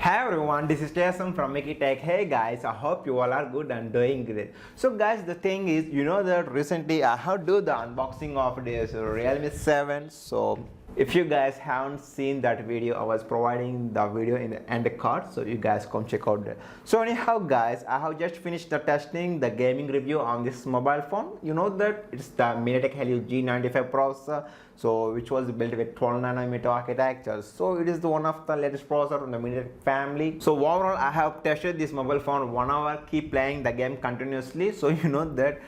Hi everyone, this is Jason from Mickey Tech. Hey guys, I hope you all are good and doing great. So guys, the thing is, you know that recently I have do the unboxing of this Realme 7. So if you guys haven't seen that video, I was providing the video in the end card, so you guys come check out that. So anyhow guys, I have just finished the testing, the gaming review on this mobile phone. You know that it's the MediaTek Helio G95 processor, so which was built with 12nm architecture. So it is one of the latest processor from the MediaTek family. So overall, I have tested this mobile phone 1 hour, keep playing the game continuously. So you know that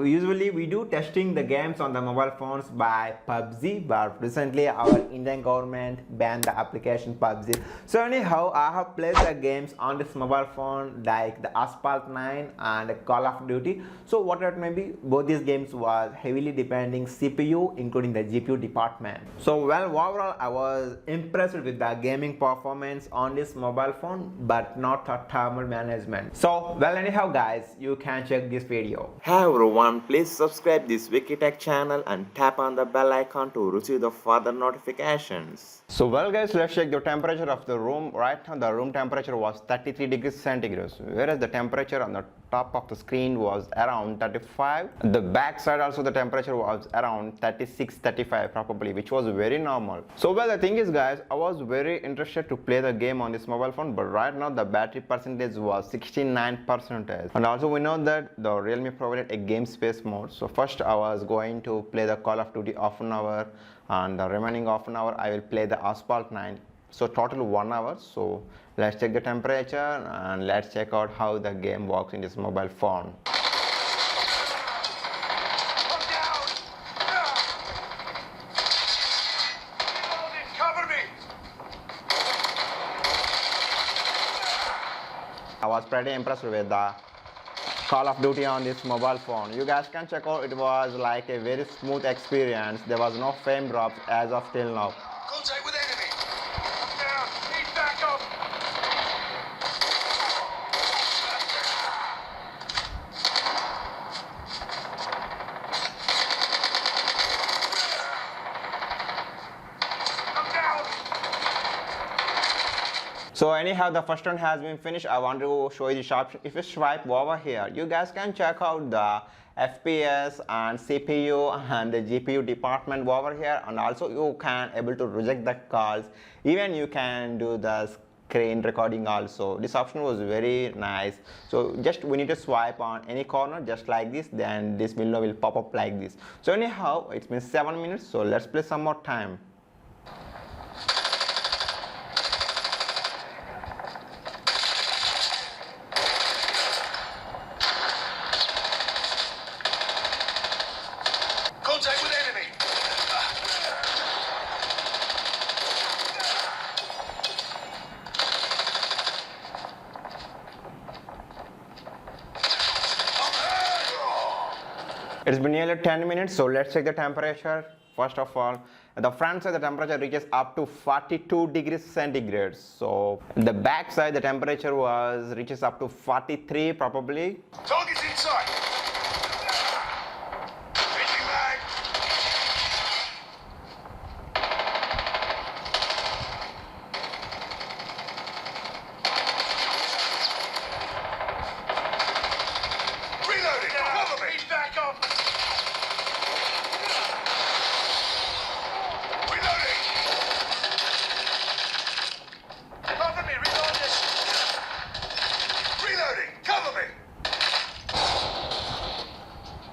usually we do testing the games on the mobile phones by PUBG, but recently our Indian government banned the application PUBG. So anyhow, I have played the games on this mobile phone like the Asphalt 9 and Call of Duty. So what it may be, both these games was heavily depending CPU, including the GPU department. So well, overall I was impressed with the gaming performance on this mobile phone, but not the thermal management. So well, anyhow guys, you can check this video. Hi everyone, please subscribe this Wikitech channel and tap on the bell icon to receive the further notifications. So well guys, let's check the temperature of the room. Right now the room temperature was 33 degrees centigrade, whereas the temperature on the top of the screen was around 35. The back side also the temperature was around 36-35 probably, which was very normal. So well, the thing is guys, I was very interested to play the game on this mobile phone, but right now the battery percentage was 69%. And also we know that the Realme provided a game space mode. So first I was going to play the Call of Duty half an hour, and the remaining half an hour I will play the Asphalt 9. So total 1 hour. So let's check the temperature and let's check out how the game works in this mobile phone. I was pretty impressed with the Call of Duty on this mobile phone. You guys can check out, it was like a very smooth experience. There was no frame drops as of till now. Contact with enemy. Down. Need backup. I'm down. So anyhow, the first one has been finished. I want to show you the sharp. If you swipe over here, you guys can check out the FPS and CPU and the GPU department over here, and also you can able to reject the calls. Even you can do the screen recording also. This option was very nice. So just we need to swipe on any corner just like this, then this window will pop up like this. So anyhow, it's been 7 minutes, so let's play some more time. Contact with enemy. It's been nearly 10 minutes, so let's check the temperature. First of all, the front side the temperature reaches up to 42 degrees centigrade. So the back side the temperature reaches up to 43 probably. Target's inside. Changing mag. Reloading. Cover me. Need backup. Reloading. Cover me. Reload this. Reloading. Cover me.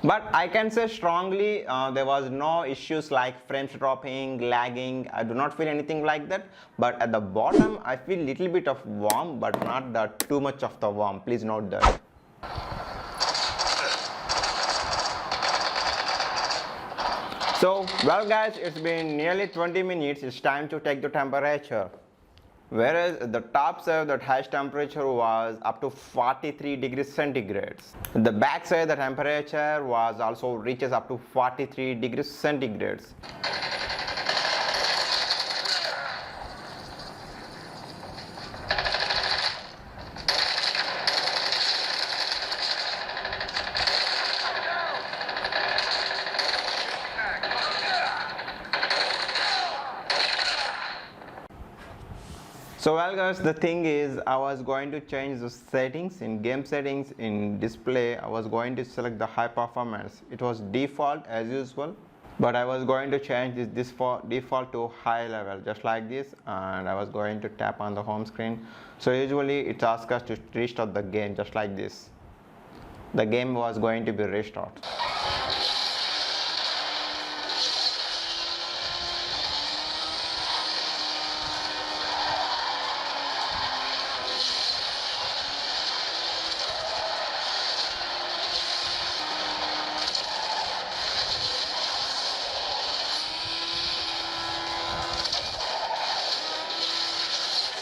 But I can say strongly there was no issues like frames dropping, lagging. I do not feel anything like that. But at the bottom I feel little bit of warm, but not too much of the warm. Please note that. So well guys, it's been nearly 20 minutes. It's time to take the temperature. Whereas the top side the highest temperature was up to 43 degrees centigrade. The back side the temperature was also reaches up to 43 degrees centigrade. So well guys, the thing is I was going to change the settings in game settings. In display I was going to select the high performance. It was default as usual, but I was going to change this default to high level just like this, and I was going to tap on the home screen. So usually it asks us to restart the game just like this. The game was going to be restored.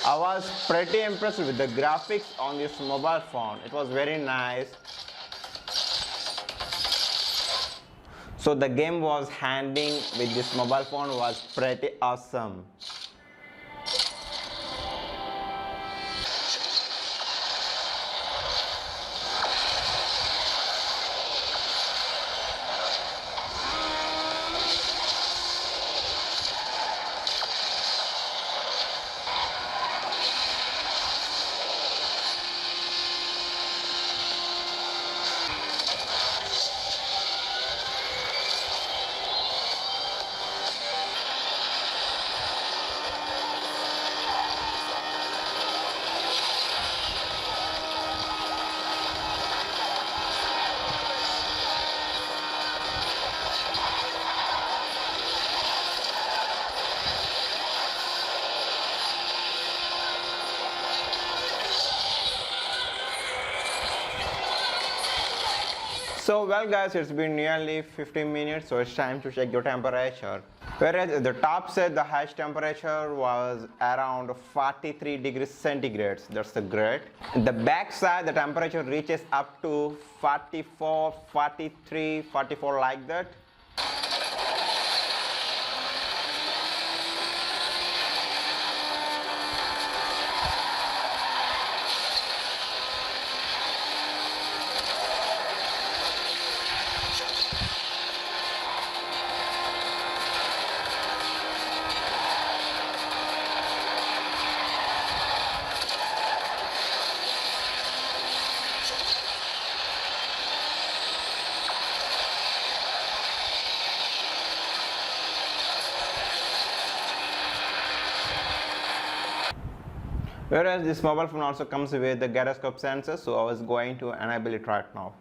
I was pretty impressed with the graphics on this mobile phone. It was very nice. So the game was handling with this mobile phone was pretty awesome. So well guys, it's been nearly 15 minutes, so it's time to check your temperature. Whereas the top said the highest temperature was around 43 degrees centigrade. That's the great. The back side the temperature reaches up to 44, 43, 44 like that. Whereas this mobile phone also comes with the gyroscope sensor, so I was going to enable it right now.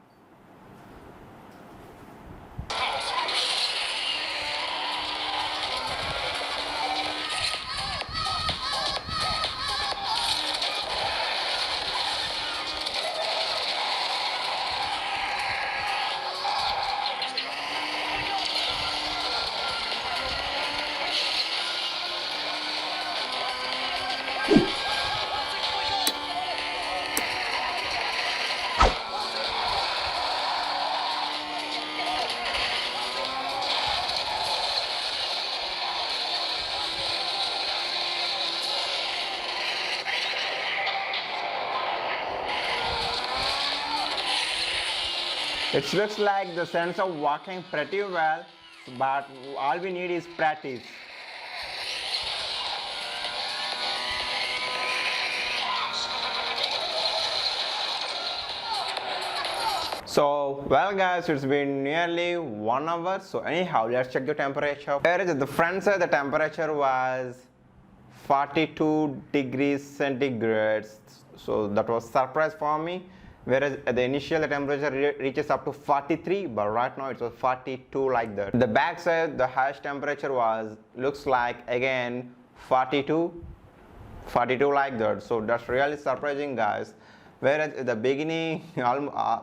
It looks like the sensor working pretty well, but all we need is practice. So well guys, it's been nearly 1 hour, so anyhow let's check the temperature. Whereas at the front side the temperature was 42 degrees centigrade, so that was surprise for me. Whereas at the initial the temperature reaches up to 43, but right now it was 42 like that. The back side the highest temperature was looks like again 42 like that, so that's really surprising guys. Whereas at the beginning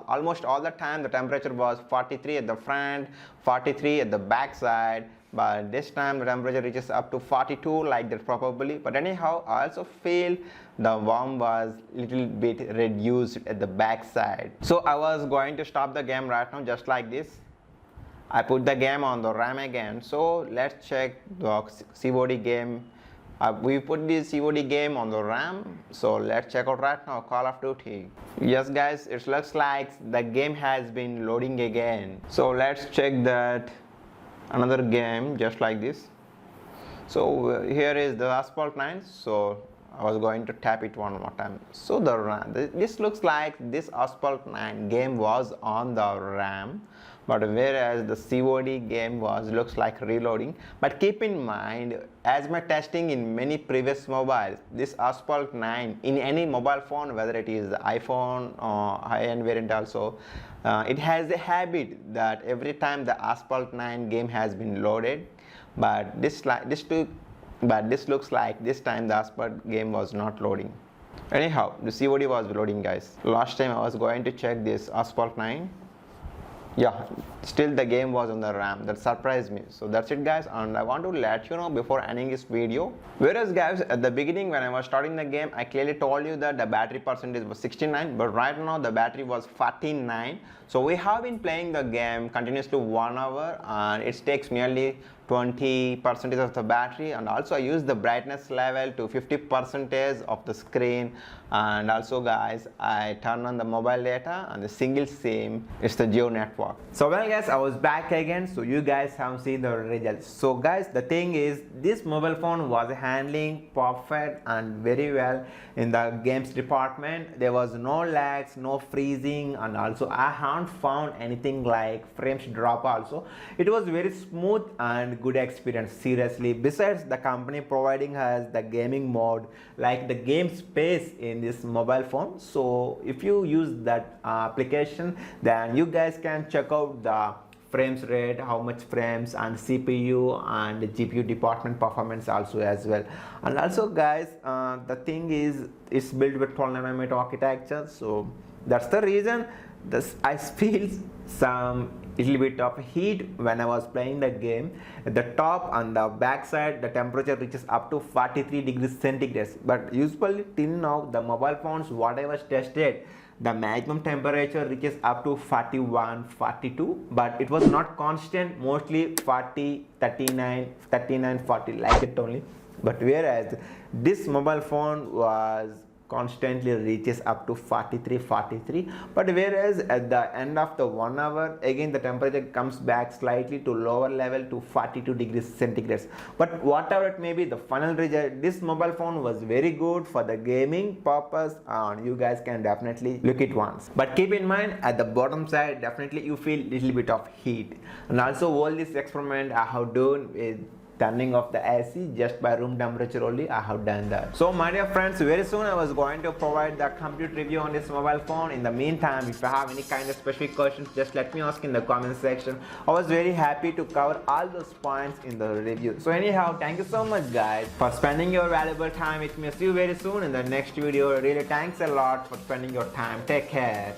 almost all the time the temperature was 43 at the front, 43 at the back side, but this time the temperature reaches up to 42 like that probably. But anyhow I also feel the warmth was little bit reduced at the back side. So I was going to stop the game right now just like this. I put the game on the RAM again, so let's check the COD game. We put this COD game on the RAM, so let's check out right now Call of Duty. Yes guys, it looks like the game has been loading again, so let's check that another game just like this. So here is the Asphalt 9, so I was going to tap it one more time. So the RAM, this looks like this Asphalt 9 game was on the RAM, but whereas the COD game looks like reloading. But keep in mind, as my testing in many previous mobiles, this Asphalt 9 in any mobile phone, whether it is the iPhone or high-end variant also, it has a habit that every time the Asphalt 9 game has been loaded, but this looks like this time the Asphalt game was not loading. Anyhow, the COD was loading, guys. Last time I was going to check this Asphalt 9. Yeah, still the game was on the RAM. That surprised me. So that's it, guys, and I want to let you know before ending this video, whereas guys at the beginning when I was starting the game, I clearly told you that the battery percentage was 69, but right now the battery was 49. So we have been playing the game continuously 1 hour, and it takes nearly 20% of the battery. And also I use the brightness level to 50% of the screen, and also guys I turn on the mobile data and the single SIM is the Geo network. So well guys, I was back again, so you guys have seen the results. So guys, the thing is, this mobile phone was handling perfect and very well in the games department. There was no lags, no freezing, and also I haven't found anything like frames drop also. It was very smooth and good experience, seriously. Besides the company providing us the gaming mode, like the game space in this mobile phone, so if you use that application, then you guys can check out the frames rate, how much frames, and CPU and GPU department performance also as well. And also guys, the thing is, it's built with 12nm architecture, so that's the reason this I feel some little bit of heat when I was playing the game. At the top and the back side, the temperature reaches up to 43 degrees centigrade, but usually till now the mobile phones what I was tested, the maximum temperature reaches up to 41, 42, but it was not constant, mostly 40, 39, 39, 40, like it only. But whereas this mobile phone was constantly reaches up to 43, but whereas at the end of the 1 hour, again the temperature comes back slightly to lower level to 42 degrees centigrade. But whatever it may be, the final result, this mobile phone was very good for the gaming purpose, and you guys can definitely look it once. But keep in mind, at the bottom side definitely you feel little bit of heat. And also all this experiment I have done with turning off the AC just by room temperature only, I have done that. So my dear friends, very soon I was going to provide the complete review on this mobile phone. In the meantime, if you have any kind of specific questions, just let me ask in the comment section. I was very happy to cover all those points in the review. So anyhow, thank you so much guys for spending your valuable time with me. See you very soon in the next video. Really thanks a lot for spending your time. Take care.